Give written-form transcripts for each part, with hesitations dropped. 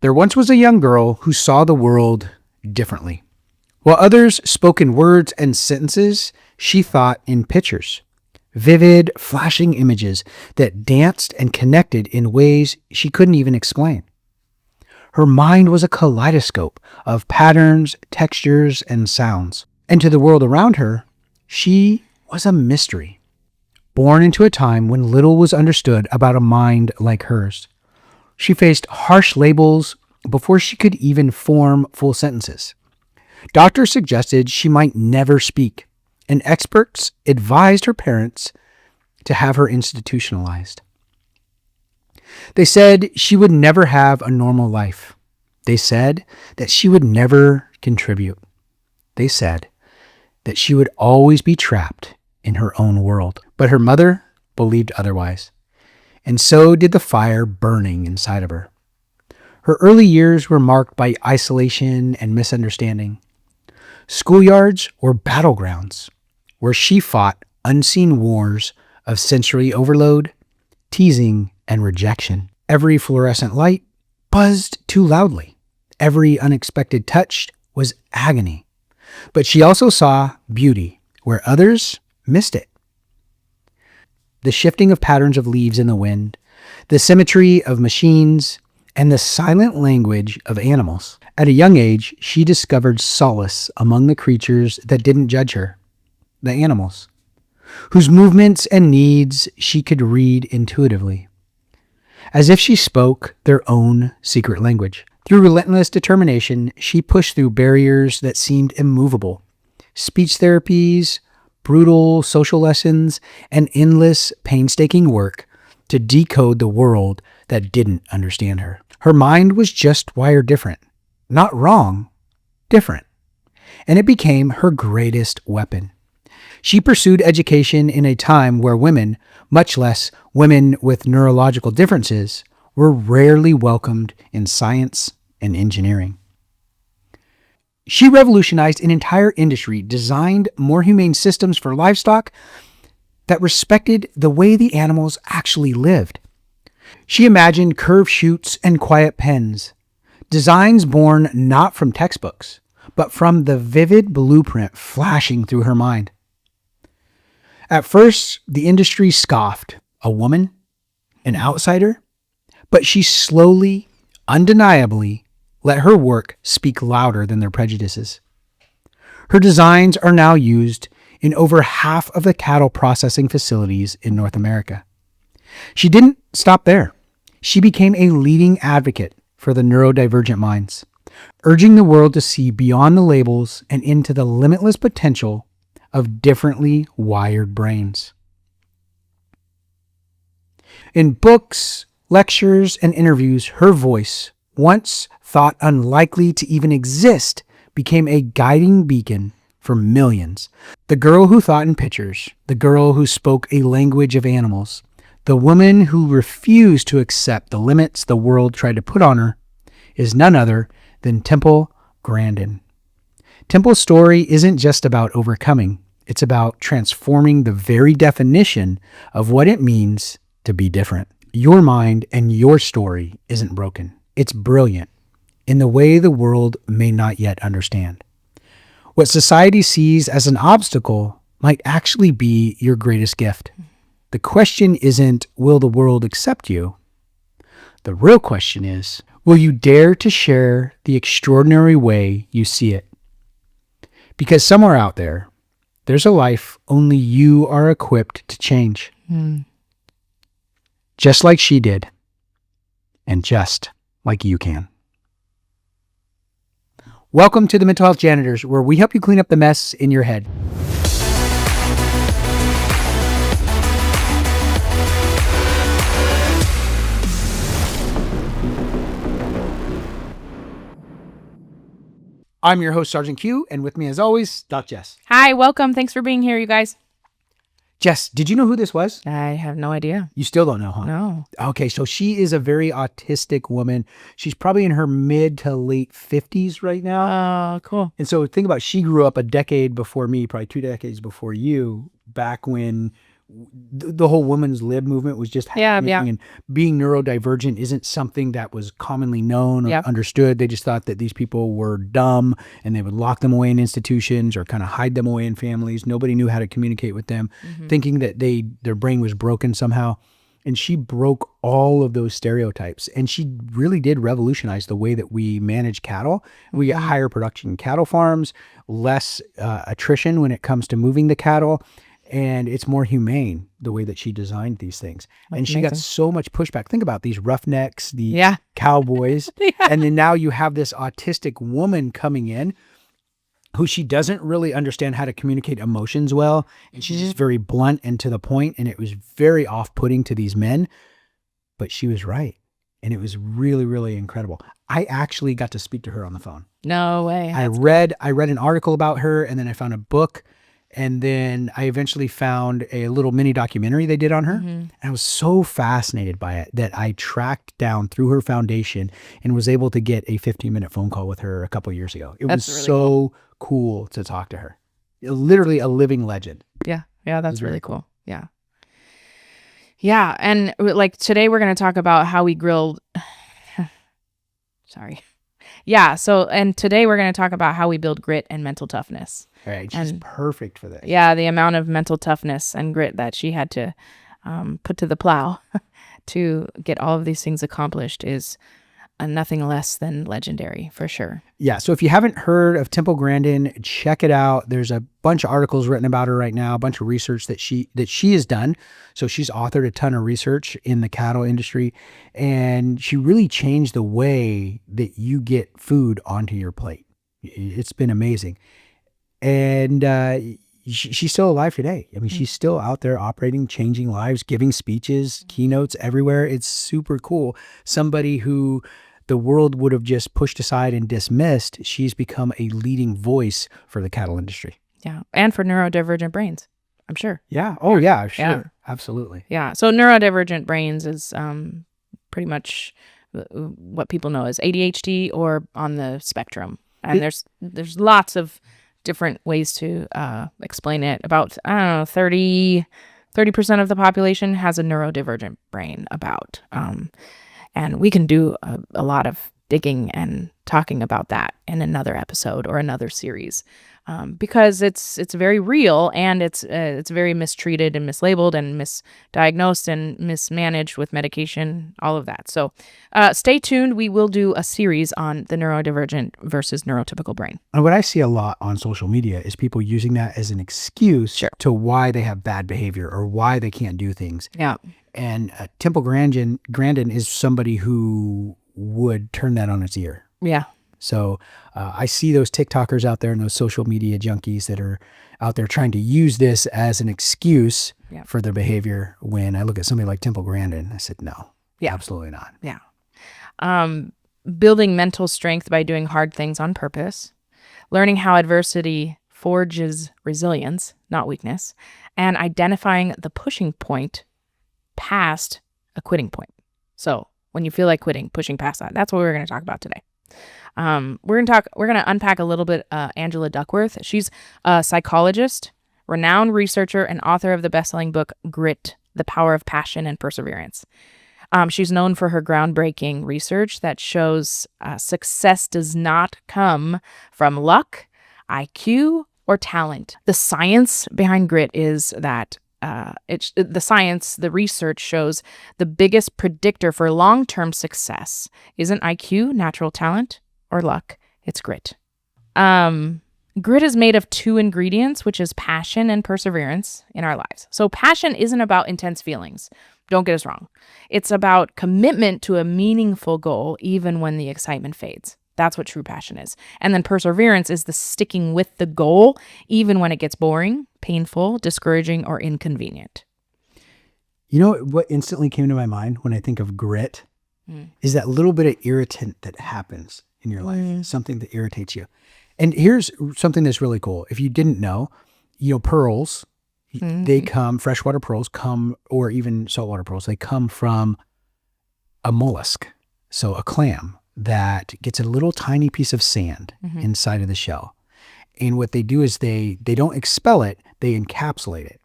There once was a young girl who saw the world differently. While others spoke in words and sentences, she thought in pictures. Vivid, flashing images that danced and connected in ways she couldn't even explain. Her mind was a kaleidoscope of patterns, textures, and sounds. And to the world around her, she was a mystery. Born into a time when little was understood about a mind like hers. She faced harsh labels before she could even form full sentences. Doctors suggested she might never speak, and experts advised her parents to have her institutionalized. They said she would never have a normal life. They said that she would never contribute. They said that she would always be trapped in her own world. But her mother believed otherwise, and so did the fire burning inside of her. Her early years were marked by isolation and misunderstanding. Schoolyards were battlegrounds where she fought unseen wars of sensory overload, teasing, and rejection. Every fluorescent light buzzed too loudly. Every unexpected touch was agony. But she also saw beauty where others missed it. The shifting of patterns of leaves in the wind, the symmetry of machines, and the silent language of animals. At a young age, she discovered solace among the creatures that didn't judge her, the animals, whose movements and needs she could read intuitively, as if she spoke their own secret language. Through relentless determination, she pushed through barriers that seemed immovable. Speech therapies, brutal social lessons, and endless, painstaking work to decode the world that didn't understand her. Her mind was just wired different. Not wrong, different. And it became her greatest weapon. She pursued education in a time where women, much less women with neurological differences, were rarely welcomed in science and engineering. She revolutionized an entire industry, designed more humane systems for livestock that respected the way the animals actually lived. She imagined curved chutes and quiet pens, designs born not from textbooks, but from the vivid blueprint flashing through her mind. At first, the industry scoffed, a woman, an outsider, but she slowly, undeniably, let her work speak louder than their prejudices. Her designs are now used in over half of the cattle processing facilities in North America. She didn't stop there. She became a leading advocate for the neurodivergent minds, urging the world to see beyond the labels and into the limitless potential of differently wired brains. In books, lectures, and interviews, her voice, once thought unlikely to even exist, became a guiding beacon for millions. The girl who thought in pictures, the girl who spoke a language of animals, the woman who refused to accept the limits the world tried to put on her, is none other than Temple Grandin. Temple's story isn't just about overcoming. It's about transforming the very definition of what it means to be different. Your mind and your story isn't broken. It's brilliant in the way the world may not yet understand. What society sees as an obstacle might actually be your greatest gift. The question isn't, will the world accept you? The real question is, will you dare to share the extraordinary way you see it? Because somewhere out there, there's a life only you are equipped to change. Just like she did, and just like you can. Welcome to the Mental Health Janitors, where we help you clean up the mess in your head. I'm your host, Sergeant Q, and with me as always, Doc Jess. Hi, welcome. Thanks for being here, you guys. Jess, did you know who this was? I have no idea. You still don't know, huh? No. Okay, so she is a very autistic woman. She's probably in her mid to late 50s right now. Oh, cool. And so think about, she grew up a decade before me, probably 2 decades before you, back when the whole women's lib movement was just happening, Yeah. and being neurodivergent isn't something that was commonly known or Yep. understood. They just thought that these people were dumb and they would lock them away in institutions or kind of hide them away in families. Nobody knew how to communicate with them, thinking that their brain was broken somehow. And she broke all of those stereotypes, and she really did revolutionize the way that we manage cattle. We get higher production in cattle farms, less attrition when it comes to moving the cattle, and it's more humane the way that she designed these things. That's and she got amazing. so much pushback. Think about these roughnecks, the Yeah. cowboys, Yeah. and then now you have this autistic woman coming in who she doesn't really understand how to communicate emotions well. And she's just very blunt and to the point, and it was very off-putting to these men, but she was right. And it was really, really incredible. I actually got to speak to her on the phone. No way. I read an article about her, and then I found a book, and then I eventually found a little mini documentary they did on her. And I was so fascinated by it that I tracked down through her foundation and was able to get a 15-minute phone call with her a couple of years ago. It That's was really so cool to talk to her. Literally a living legend. Yeah. Yeah. That's very really cool. Yeah. Yeah. And like today we're going to talk about how we grilled. Sorry. Yeah. So, and today we're going to talk about how we build grit and mental toughness. All right, she's And- perfect for this. Yeah. The amount of mental toughness and grit that she had to put to the plow to get all of these things accomplished is nothing less than legendary for sure. Yeah, so if you haven't heard of Temple Grandin, check it out. There's a bunch of articles written about her right now, a bunch of research that she has done. So she's authored a ton of research in the cattle industry, and she really changed the way that you get food onto your plate. It's been amazing. And she's still alive today. I mean, she's still out there operating, changing lives, giving speeches, keynotes everywhere. It's super cool. Somebody who the world would have just pushed aside and dismissed, she's become a leading voice for the cattle industry. Yeah. And for neurodivergent brains, I'm sure. Yeah. Oh, yeah, sure. Yeah. Absolutely. Yeah. So neurodivergent brains is pretty much what people know as ADHD or on the spectrum. And there's lots of different ways to explain it. About, I don't know, 30% of the population has a neurodivergent brain about. And we can do a lot of digging and talking about that in another episode or another series, because it's very real, and it's very mistreated and mislabeled and misdiagnosed and mismanaged with medication, all of that. So stay tuned. We will do a series on the neurodivergent versus neurotypical brain. And what I see a lot on social media is people using that as an excuse to why they have bad behavior or why they can't do things. Yeah. And Temple Grandin is somebody who would turn that on its ear. Yeah. So I see those TikTokers out there and those social media junkies that are out there trying to use this as an excuse for their behavior. When I look at somebody like Temple Grandin, I said, no, absolutely not. Yeah. Building mental strength by doing hard things on purpose, learning how adversity forges resilience, not weakness, and identifying the pushing point past a quitting point. So when you feel like quitting, pushing past that, that's what we're going to talk about today. We're going to unpack a little bit Angela Duckworth. She's a psychologist, renowned researcher, and author of the best-selling book Grit: The Power of Passion and Perseverance. She's known for her groundbreaking research that shows success does not come from luck, IQ, or talent. The science behind grit is that the research shows the biggest predictor for long-term success isn't IQ, natural talent, or luck. It's grit. Grit is made of two ingredients, which is passion and perseverance in our lives. So passion isn't about intense feelings. Don't get us wrong. It's about commitment to a meaningful goal, even when the excitement fades. That's what true passion is. And then perseverance is the sticking with the goal, even when it gets boring, painful, discouraging, or inconvenient. You know what instantly came to my mind when I think of grit is that little bit of irritant that happens in your life, something that irritates you. And here's something that's really cool. If you didn't know, pearls, they come, freshwater pearls come, or even saltwater pearls, they come from a mollusk, so a clam that gets a little tiny piece of sand inside of the shell. And what they do is they don't expel it, they encapsulate it.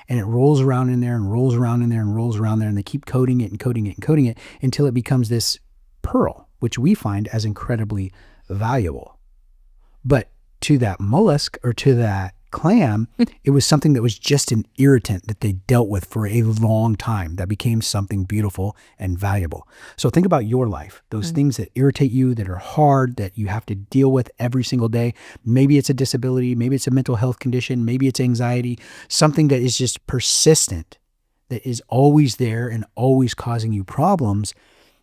and it rolls around in there and rolls around in there and rolls around there, and they keep coating it and coating it and coating it until it becomes this pearl, which we find as incredibly valuable. But to that mollusk or to that clam, it was something that was just an irritant that they dealt with for a long time that became something beautiful and valuable. So think about your life, those things that irritate you, that are hard, that you have to deal with every single day. Maybe it's a disability, maybe it's a mental health condition, maybe it's anxiety, something that is just persistent, that is always there and always causing you problems.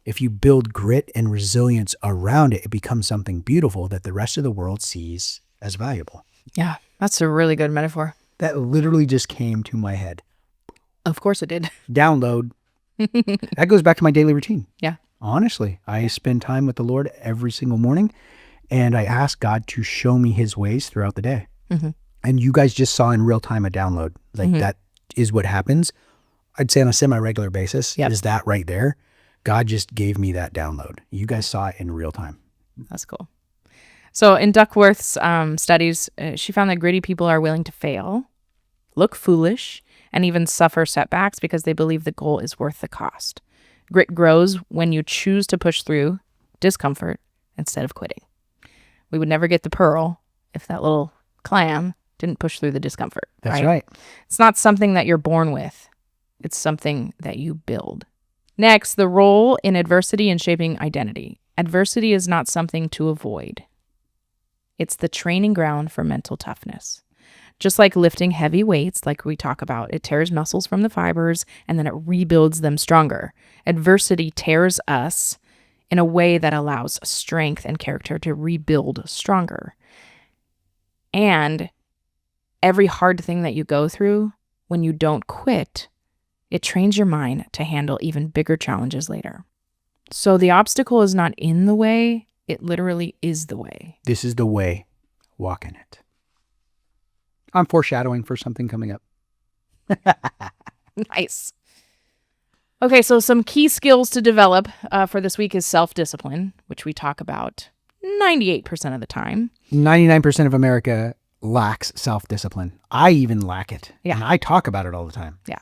If you build grit and resilience around it, it becomes something beautiful that the rest of the world sees as valuable. Yeah, that's a really good metaphor. That literally just came to my head. Of course it did. Download. That goes back to my daily routine. Yeah. Honestly, I spend time with the Lord every single morning, and I ask God to show me his ways throughout the day. And you guys just saw in real time a download. Like that is what happens. I'd say on a semi-regular basis. Is that right there? God just gave me that download. You guys saw it in real time. That's cool. So in Duckworth's studies, she found that gritty people are willing to fail, look foolish, and even suffer setbacks because they believe the goal is worth the cost. Grit grows when you choose to push through discomfort instead of quitting. We would never get the pearl if that little clam didn't push through the discomfort. That's right. It's not something that you're born with. It's something that you build. Next, the role in adversity in shaping identity. Adversity is not something to avoid. It's the training ground for mental toughness. Just like lifting heavy weights, like we talk about, it tears muscles from the fibers and then it rebuilds them stronger. Adversity tears us in a way that allows strength and character to rebuild stronger. And every hard thing that you go through, when you don't quit, it trains your mind to handle even bigger challenges later. So the obstacle is not in the way, it literally is the way. This is the way. Walk in it. I'm foreshadowing for something coming up. Nice. Okay, so some key skills to develop for this week is self-discipline, which we talk about 98% of the time. 99% of America lacks self-discipline. I even lack it. Yeah. And I talk about it all the time. Yeah.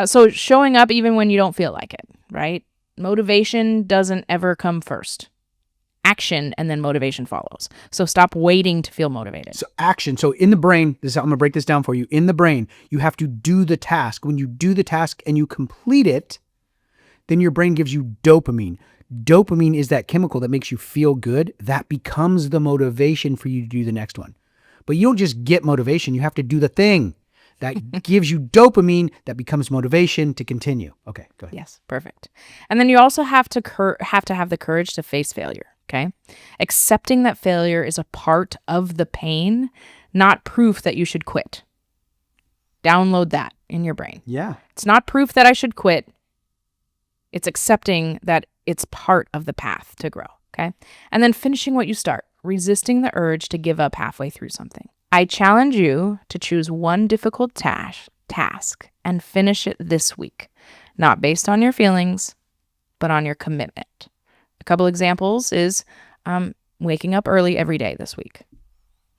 So showing up even when you don't feel like it, right? Motivation doesn't ever come first. Action and then motivation follows. So stop waiting to feel motivated. So action. So in the brain, I'm going to break this down for you. In the brain, you have to do the task. When you do the task and you complete it, then your brain gives you dopamine. Dopamine is that chemical that makes you feel good. That becomes the motivation for you to do the next one. But you don't just get motivation. You have to do the thing. That gives you dopamine that becomes motivation to continue. Okay, go ahead. Yes, perfect. And then you also have to have the courage to face failure, okay? Accepting that failure is a part of the pain, not proof that you should quit. Download that in your brain. Yeah. It's not proof that I should quit. It's accepting that it's part of the path to grow, okay? And then finishing what you start, resisting the urge to give up halfway through something. I challenge you to choose one difficult task and finish it this week, not based on your feelings, but on your commitment. A couple examples is waking up early every day this week,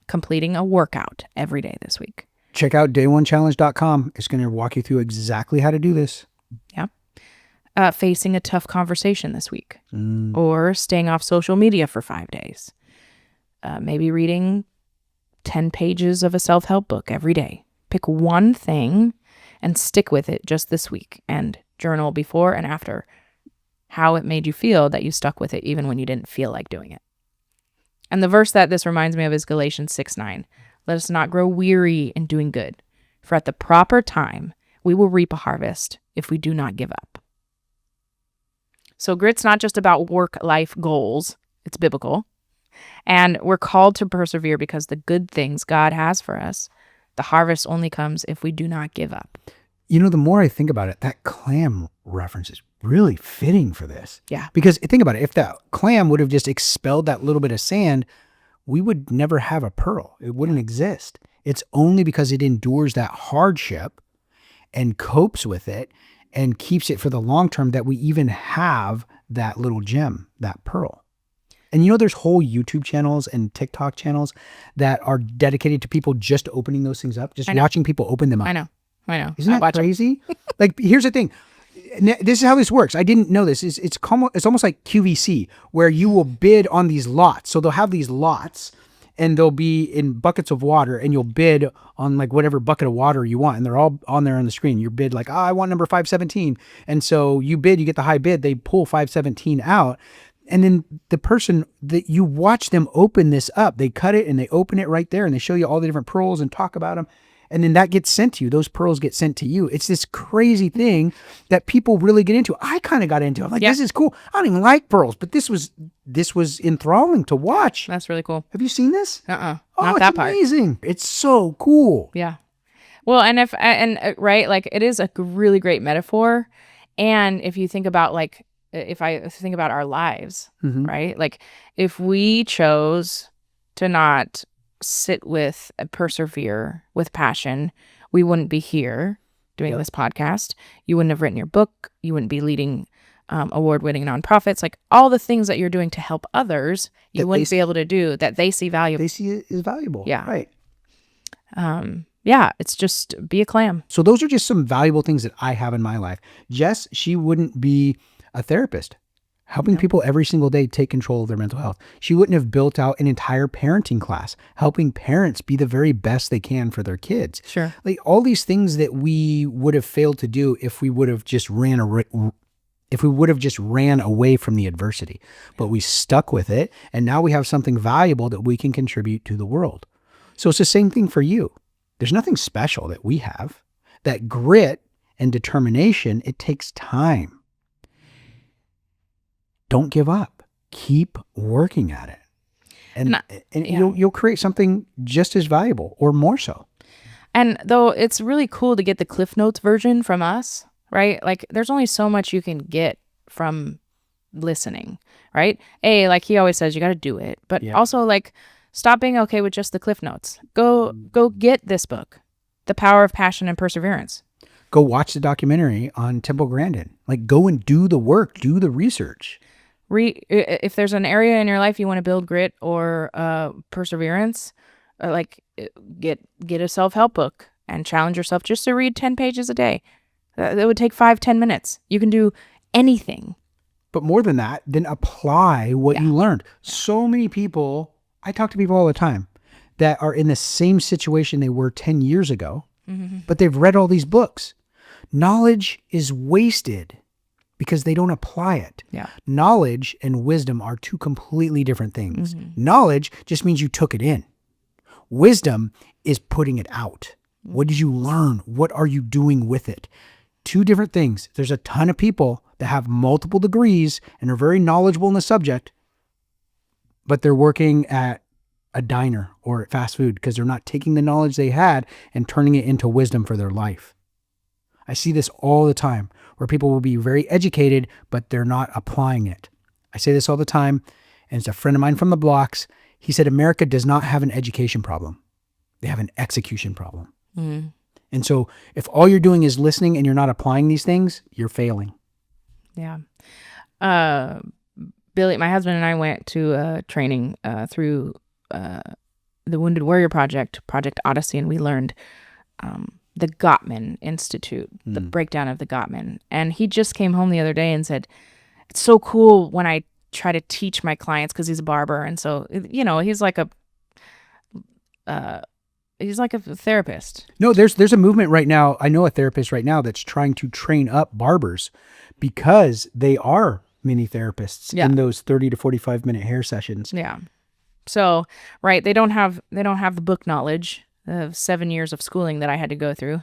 completing a workout every day this week. Check out day1challenge.com. It's going to walk you through exactly how to do this. Yeah. Facing a tough conversation this week, or staying off social media for 5 days. Maybe reading 10 pages of a self-help book every day. Pick one thing and stick with it just this week, and journal before and after how it made you feel that you stuck with it even when you didn't feel like doing it. And the verse that this reminds me of is Galatians 6:9. Let us not grow weary in doing good, for at the proper time we will reap a harvest if we do not give up. So grit's not just about work-life goals. It's biblical. And we're called to persevere because the good things God has for us, the harvest only comes if we do not give up. You know, the more I think about it, that clam reference is really fitting for this. Yeah. Because think about it. If that clam would have just expelled that little bit of sand, we would never have a pearl. It wouldn't exist. It's only because it endures that hardship and copes with it and keeps it for the long term that we even have that little gem, that pearl. And you know, there's whole YouTube channels and TikTok channels that are dedicated to people just opening those things up, just watching people open them up. I know. I know. Isn't I that watch 'em. crazy? Like, here's the thing. This is how this works. I didn't know this. It's almost like QVC, where you will bid on these lots. So they'll have these lots, and they'll be in buckets of water, and you'll bid on like whatever bucket of water you want, and they're all on there on the screen. You bid like, I want number 517, and so you bid, you get the high bid. They pull 517 out, and then the person that you watch them open this up, they cut it and they open it right there, and they show you all the different pearls and talk about them. And then that gets sent to you. Those pearls get sent to you. It's this crazy thing that people really get into. I kind of got into it. I'm like, this is cool. I don't even like pearls, but this was enthralling to watch. That's really cool. Have you seen this? Not Oh, that it's part. amazing. It's so cool. Yeah. Well, right, like it is a really great metaphor. And if you think about like, if I think about our lives, right? Like if we chose to not sit with, persevere with passion, we wouldn't be here doing this podcast. You wouldn't have written your book. You wouldn't be leading award-winning nonprofits. Like all the things that you're doing to help others, you wouldn't be able to do that they see value. They see it as valuable. Yeah. Right. Yeah, it's just be a clam. So those are just some valuable things that I have in my life. Jess, she wouldn't be a therapist helping people every single day take control of their mental health. She wouldn't have built out an entire parenting class, helping parents be the very best they can for their kids. Sure. Like all these things that we would have failed to do if we would have just ran away from the adversity, but we stuck with it. And now we have something valuable that we can contribute to the world. So it's the same thing for you. There's nothing special that we have. That grit and determination, it takes time. Don't give up. Keep working at it. And you'll create something just as valuable or more so. And though it's really cool to get the Cliff Notes version from us, right? Like there's only so much you can get from listening, right? Like he always says, you got to do it. But also like stop being okay with just the Cliff Notes. Go get this book, The Power of Passion and Perseverance. Go watch the documentary on Temple Grandin. Like go and do the work, do the research. If there's an area in your life you want to build grit or perseverance, like get a self-help book and challenge yourself just to read 10 pages a day. That would take 5-10 minutes. You can do anything. But more than that, then apply what you learned. So many people, I talk to people all the time that are in the same situation they were 10 years ago, but they've read all these books. Knowledge is wasted because they don't apply it. Yeah. Knowledge and wisdom are two completely different things. Knowledge just means you took it in. Wisdom is putting it out. What did you learn? What are you doing with it? Two different things. There's a ton of people that have multiple degrees and are very knowledgeable in the subject, but they're working at a diner or at fast food because they're not taking the knowledge they had and turning it into wisdom for their life. I see this all the time where people will be very educated, but they're not applying it. I say this all the time, and it's a friend of mine from the blocks. He said, America does not have an education problem. They have an execution problem. And so if all you're doing is listening and you're not applying these things, you're failing. Yeah. Billy, my husband and I went to training through the Wounded Warrior Project Odyssey, and we learned the Gottman Institute, the breakdown of the Gottman. And he just came home the other day and said, it's so cool when I try to teach my clients, because he's a barber. And so, he's like a therapist. No, there's a movement right now. I know a therapist right now that's trying to train up barbers because they are mini therapists in those 30 to 45 minute hair sessions. Yeah. So, right. They don't have the book knowledge of 7 years of schooling that I had to go through,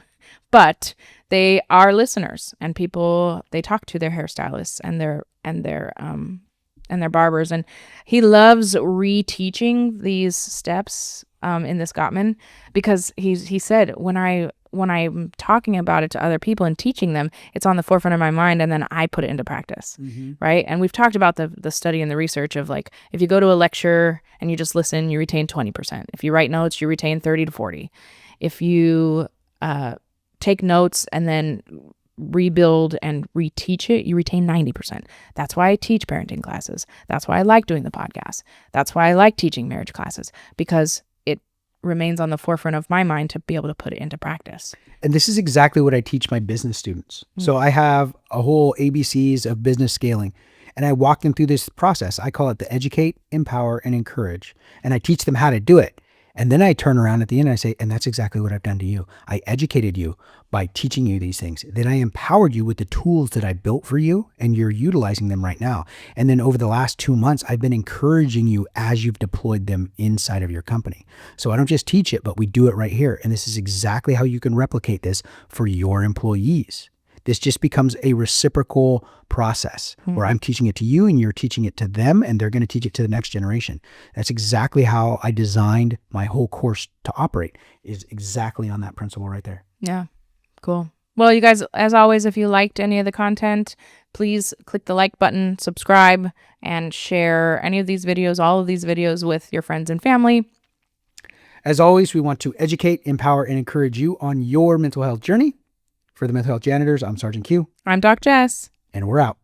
but they are listeners, and people, they talk to their hairstylists and their barbers. And he loves reteaching these steps in this Gottman, because he said, when I'm talking about it to other people and teaching them, it's on the forefront of my mind, and then I put it into practice, right? And we've talked about the study and the research of, like, if you go to a lecture and you just listen, you retain 20%. If you write notes, you retain 30 to 40. If you take notes and then rebuild and reteach it, you retain 90%. That's why I teach parenting classes. That's why I like doing the podcast. That's why I like teaching marriage classes, because remains on the forefront of my mind to be able to put it into practice. And this is exactly what I teach my business students. So I have a whole ABCs of business scaling, and I walk them through this process. I call it the educate, empower, and encourage. And I teach them how to do it. And then I turn around at the end and I say, and that's exactly what I've done to you. I educated you by teaching you these things. Then I empowered you with the tools that I built for you, and you're utilizing them right now. And then over the last 2 months, I've been encouraging you as you've deployed them inside of your company. So I don't just teach it, but we do it right here. And this is exactly how you can replicate this for your employees. This just becomes a reciprocal process where I'm teaching it to you and you're teaching it to them, and they're going to teach it to the next generation. That's exactly how I designed my whole course to operate, is exactly on that principle right there. Yeah, cool. Well, you guys, as always, if you liked any of the content, please click the like button, subscribe, and share any of these videos, all of these videos with your friends and family. As always, we want to educate, empower, and encourage you on your mental health journey. For the Mental Health Janitors, I'm Sergeant Q. I'm Doc Jess. And we're out.